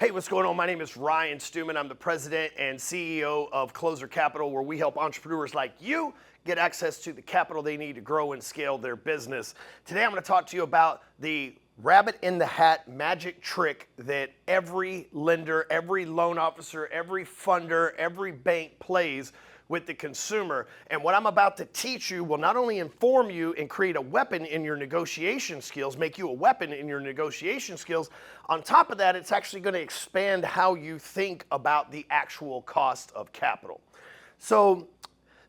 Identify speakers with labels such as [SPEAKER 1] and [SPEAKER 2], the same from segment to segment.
[SPEAKER 1] Hey, what's going on? My name is Ryan Stewman. I'm the president and CEO of Closer Capital, where we help entrepreneurs like you get access to the capital they need to grow and scale their business. Today, I'm going to talk to you about the rabbit in the hat magic trick that every lender, every loan officer, every funder, every bank plays with the consumer. And what I'm about to teach you will not only inform you and create a weapon in your negotiation skills, make you a weapon in your negotiation skills. On top of that, it's actually going to expand how you think about the actual cost of capital. So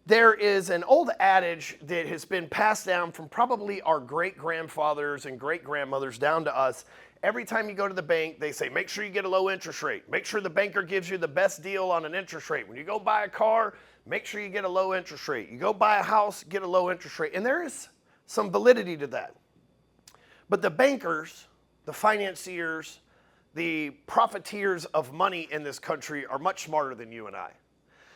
[SPEAKER 1] there is an old adage that has been passed down from probably our great-grandfathers and great-grandmothers down to us. Every time you go to the bank, they say, make sure you get a low interest rate. Make sure the banker gives you the best deal on an interest rate. When you go buy a car, make sure you get a low interest rate. You go buy a house, get a low interest rate. And there is some validity to that. But the bankers, the financiers, the profiteers of money in this country are much smarter than you and I.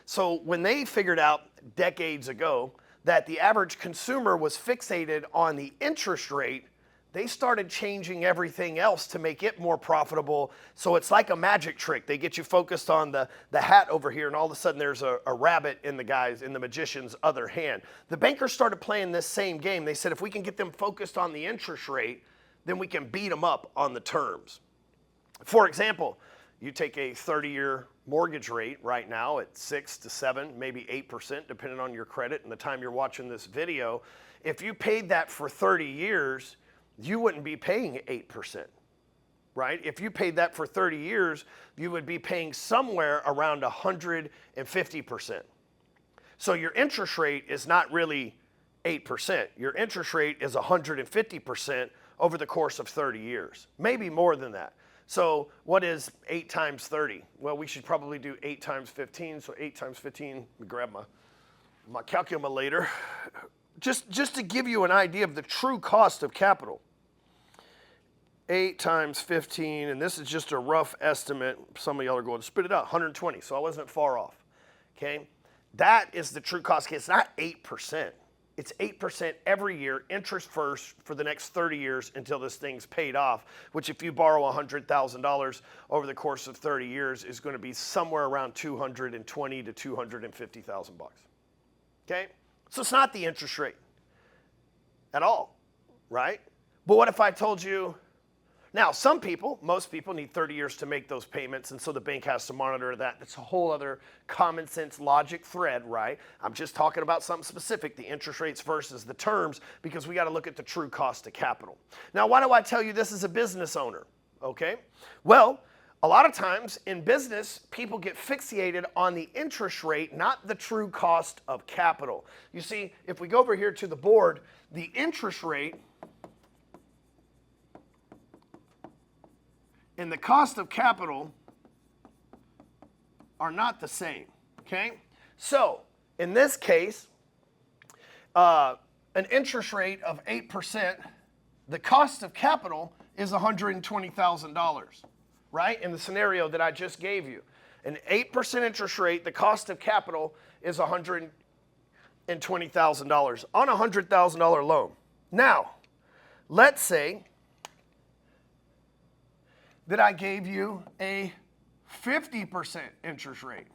[SPEAKER 1] So when they figured out decades ago that the average consumer was fixated on the interest rate, they started changing everything else to make it more profitable. So it's like a magic trick. They get you focused on the hat over here, and all of a sudden there's a rabbit in the magician's other hand. The bankers started playing this same game. They said if we can get them focused on the interest rate, then we can beat them up on the terms. For example, you take a 30-year mortgage rate right now at 6 to 7, maybe 8%, depending on your credit and the time you're watching this video. If you paid that for 30 years, you wouldn't be paying 8%, right? If you paid that for 30 years, you would be paying somewhere around 150%. So your interest rate is not really 8%. Your interest rate is 150% over the course of 30 years, maybe more than that. So what is 8 times 30? Well, we should probably do 8 times 15. So 8 times 15, let me grab my calculator. Just to give you an idea of the true cost of capital. 8 times 15, and this is just a rough estimate. Some of y'all are going to spit it out, 120, so I wasn't far off, okay? That is the true cost. It's not 8%. It's 8% every year, interest first, for the next 30 years until this thing's paid off, which if you borrow $100,000 over the course of 30 years is going to be somewhere around $220,000 to $250,000, okay? So it's not the interest rate at all, right? But what if I told you, now some people, most people need 30 years to make those payments, and so the bank has to monitor that. That's a whole other common sense logic thread, right? I'm just talking about something specific, the interest rates versus the terms, because we got to look at the true cost of capital. Now, why do I tell you this as a business owner, okay? Well, a lot of times in business, people get fixated on the interest rate, not the true cost of capital. You see, if we go over here to the board, the interest rate and the cost of capital are not the same, okay? So in this case, an interest rate of 8%, the cost of capital is $120,000. Right? In the scenario that I just gave you. An 8% interest rate, the cost of capital is $120,000 on a $100,000 loan. Now, let's say that I gave you a 50% interest rate.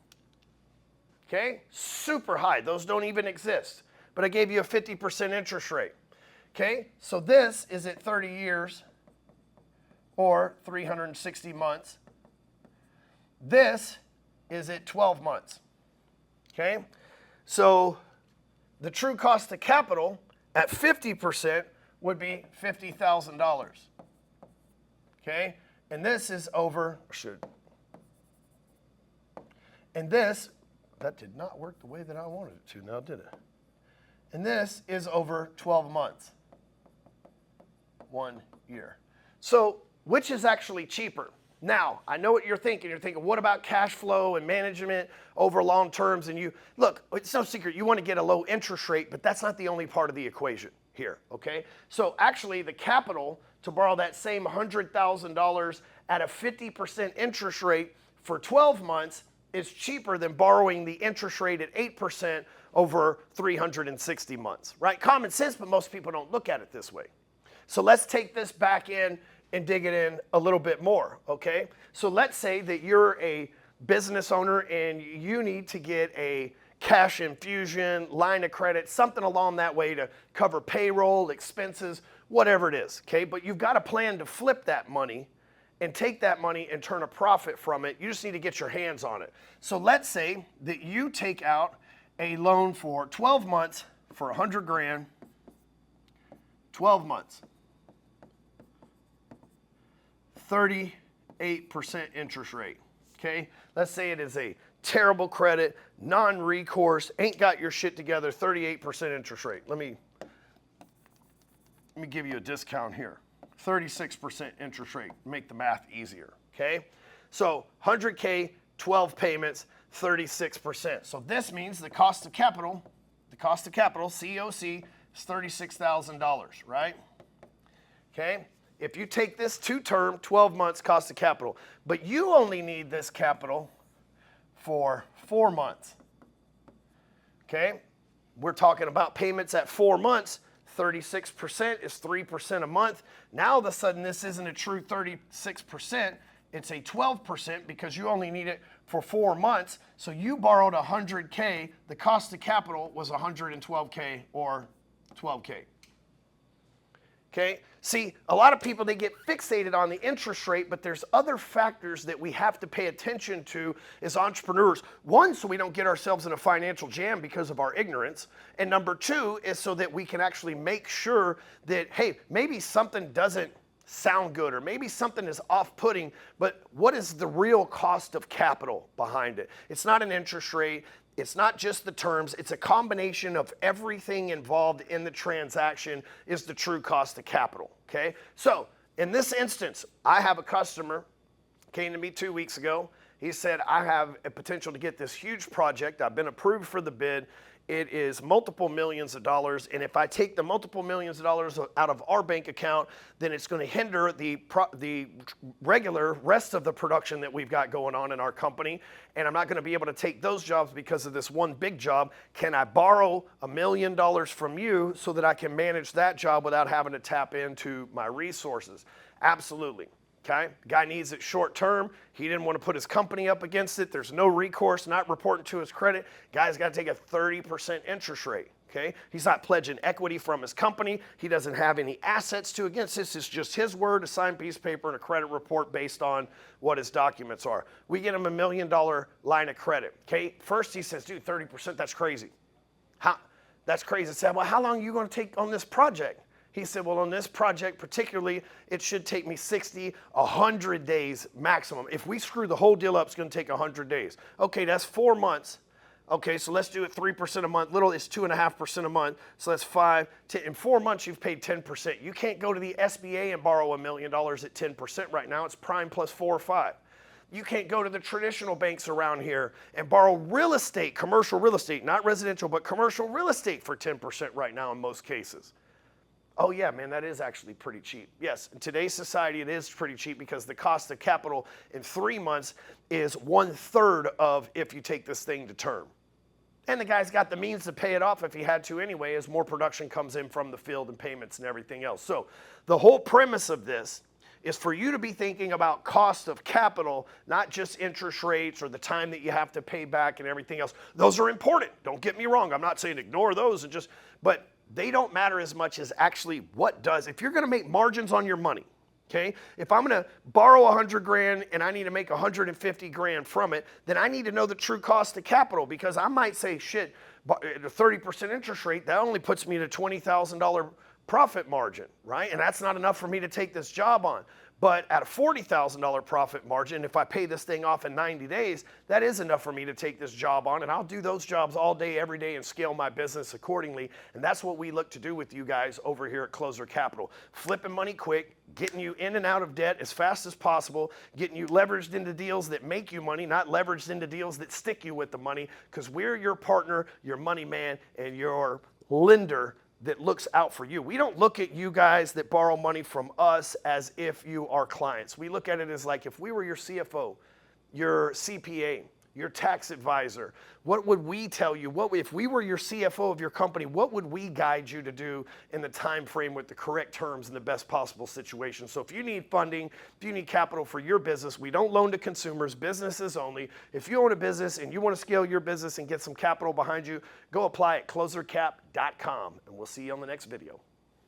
[SPEAKER 1] Okay? Super high. Those don't even exist. But I gave you a 50% interest rate. Okay? So this is at 30 years. Or 360 months. This is at 12 months, okay? So the true cost of capital at 50% would be $50,000, okay? And this is over, and this, that did not work the way that I wanted it to now, did it? And this is over 12 months, 1 year. So which is actually cheaper? Now, I know what you're thinking. You're thinking, what about cash flow and management over long terms? And you, look, it's no secret, you want to get a low interest rate, but that's not the only part of the equation here, okay? So actually, the capital to borrow that same $100,000 at a 50% interest rate for 12 months is cheaper than borrowing the interest rate at 8% over 360 months, right? Common sense, but most people don't look at it this way. So let's take this back in and dig it in a little bit more, okay? So let's say that you're a business owner and you need to get a cash infusion, line of credit, something along that way to cover payroll, expenses, whatever it is, okay? But you've got a plan to flip that money and take that money and turn a profit from it. You just need to get your hands on it. So let's say that you take out a loan for 12 months for 100 grand, 12 months, 38% interest rate, okay? Let's say it is a terrible credit, non-recourse, ain't got your shit together, 38% interest rate. Let me give you a discount here. 36% interest rate, make the math easier, okay? So 100K, 12 payments, 36%. So this means the cost of capital, COC, is $36,000, right? Okay? If you take this two-term, 12 months cost of capital, but you only need this capital for 4 months, okay? We're talking about payments at 4 months. 36% is 3% a month. Now all of a sudden this isn't a true 36%, it's a 12% because you only need it for 4 months. So you borrowed 100K, the cost of capital was 112K or 12K. Okay? See, a lot of people, they get fixated on the interest rate, but there's other factors that we have to pay attention to as entrepreneurs. One, so we don't get ourselves in a financial jam because of our ignorance. And number two is so that we can actually make sure that, hey, maybe something doesn't sound good or maybe something is off-putting, but what is the real cost of capital behind it? It's not an interest rate. It's not just the terms, it's a combination of everything involved in the transaction is the true cost of capital, okay? So in this instance, I have a customer, came to me 2 weeks ago. He said, I have a potential to get this huge project. I've been approved for the bid. It is multiple millions of dollars, and if I take the multiple millions of dollars out of our bank account, then it's going to hinder the regular rest of the production that we've got going on in our company, and I'm not going to be able to take those jobs because of this one big job. Can I borrow $1 million from you so that I can manage that job without having to tap into my resources? Absolutely. Okay, guy needs it short term. He didn't want to put his company up against it. There's no recourse, not reporting to his credit. Guy's got to take a 30% interest rate. Okay, he's not pledging equity from his company. He doesn't have any assets to against this. It's just his word, a signed piece of paper, and a credit report based on what his documents are. We get him $1 million line of credit. Okay, first he says, dude, 30%, that's crazy. How? That's crazy. I said, well, how long are you going to take on this project? He said, well, on this project particularly, it should take me 60, 100 days maximum. If we screw the whole deal up, it's going to take 100 days. Okay, that's 4 months. Okay, so let's do it 3% a month. Little is 2.5% a month. So that's 5. In 4 months, you've paid 10%. You can't go to the SBA and borrow $1 million at 10% right now. It's prime plus 4 or 5. You can't go to the traditional banks around here and borrow real estate, commercial real estate, not residential, but commercial real estate for 10% right now in most cases. Oh yeah, man, that is actually pretty cheap. Yes, in today's society, it is pretty cheap because the cost of capital in 3 months is 1/3 of if you take this thing to term. And the guy's got the means to pay it off if he had to anyway, as more production comes in from the field and payments and everything else. So the whole premise of this is for you to be thinking about cost of capital, not just interest rates or the time that you have to pay back and everything else. Those are important. Don't get me wrong. I'm not saying ignore those but they don't matter as much as actually what does. If you're going to make margins on your money, okay, if I'm going to borrow 100 grand and I need to make 150 grand from it, then I need to know the true cost of capital, because I might say, shit, at a 30% interest rate, that only puts me at a $20,000 profit margin, right? And that's not enough for me to take this job on. But at a $40,000 profit margin, if I pay this thing off in 90 days, that is enough for me to take this job on, and I'll do those jobs all day, every day, and scale my business accordingly. And that's what we look to do with you guys over here at Closer Capital. Flipping money quick, getting you in and out of debt as fast as possible, getting you leveraged into deals that make you money, not leveraged into deals that stick you with the money, because we're your partner, your money man, and your lender that looks out for you. We don't look at you guys that borrow money from us as if you are clients. We look at it as like if we were your CFO, your CPA, your tax advisor? What would we tell you? What if we were your CFO of your company, what would we guide you to do in the time frame with the correct terms and the best possible situation? So if you need funding, if you need capital for your business, we don't loan to consumers, businesses only. If you own a business and you want to scale your business and get some capital behind you, go apply at closercap.com, and we'll see you on the next video.